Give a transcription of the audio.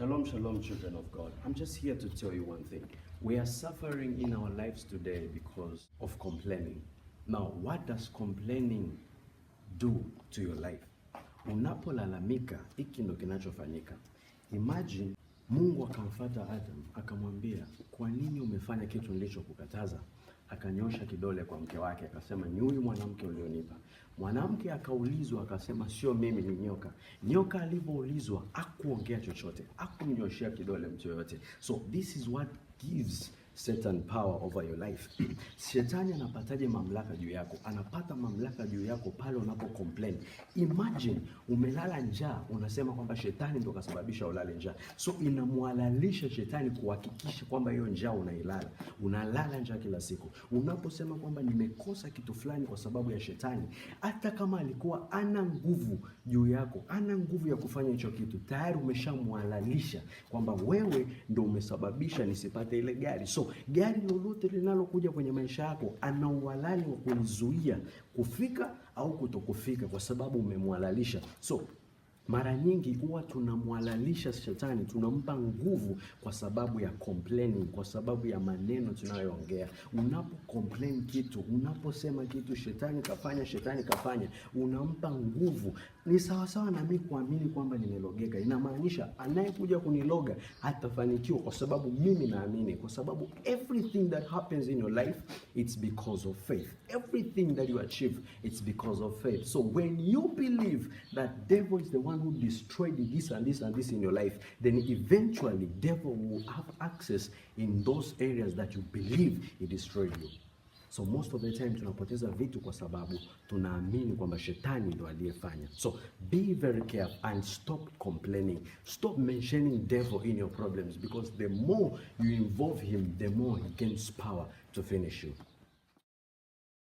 Shalom, shalom, children of God. I'm just here to tell you one thing. We are suffering in our lives today because of complaining. Now, what does complaining do to your life? Unapolalamika, hiki ndo kinachofanyika. Imagine Mungu akamfuata Adam akamwambia, kwa nini umefanya kitu nilichokukataza? Akanyosha kidole kwa mke wake akasema, ni huyu mwanamke ulionipa. Mwanamke akaulizwa akasema, sio mimi, ni nyoka. Nyoka alivyoulizwa hakuongea chochote, hakumnyoshea kidole mtu yoyote. So this is what gives Satan power over your life. Shetani anapataje mamlaka juu yako? Anapata mamlaka juu yako pale unapo complain. Imagine umelala njaa, unasema kwamba shetani ndo kasababisha ulale njaa. So inamwalalisha shetani kuhakikisha kwamba hiyo njaa unailala. Unalala njaa kila siku. Unaposema kwamba nimekosa kitu fulani kwa sababu ya shetani, hata kama alikuwa ana nguvu juu yako, ana nguvu ya kufanya hicho kitu, tayari umeshamwalalisha kwamba wewe ndo umesababisha nisipate ile gari. So gari lolote linalokuja kwenye maisha yako, ana uhalali wa kulizuia kufika au kutokufika kwa sababu umemwalalisha. So mara nyingi huwa tunamwalalisha shetani, tunampa nguvu kwa sababu ya complaining, kwa sababu ya maneno tunayoongea. Unapo complain kitu, unaposema kitu, shetani kafanya, unampa nguvu. Ni sawa sawa na mimi kuamini kwamba nimelogeka. Inamaanisha anayekuja kuniloga hatafanikiwa kwa sababu mimi naamini, kwa sababu everything that happens in your life, it's because of faith. Everything that you achieve, it's because of faith. So when you believe that devil is the one who destroyed this and this and this in your life, then eventually devil will have access in those areas that you believe he destroyed you. So most of the time tunapoteza vitu kwa sababu tunaamini kwamba shetani ndo aliyefanya. So be very careful and stop complaining. Stop mentioning devil in your problems, because the more you involve him, the more he gains power to finish you.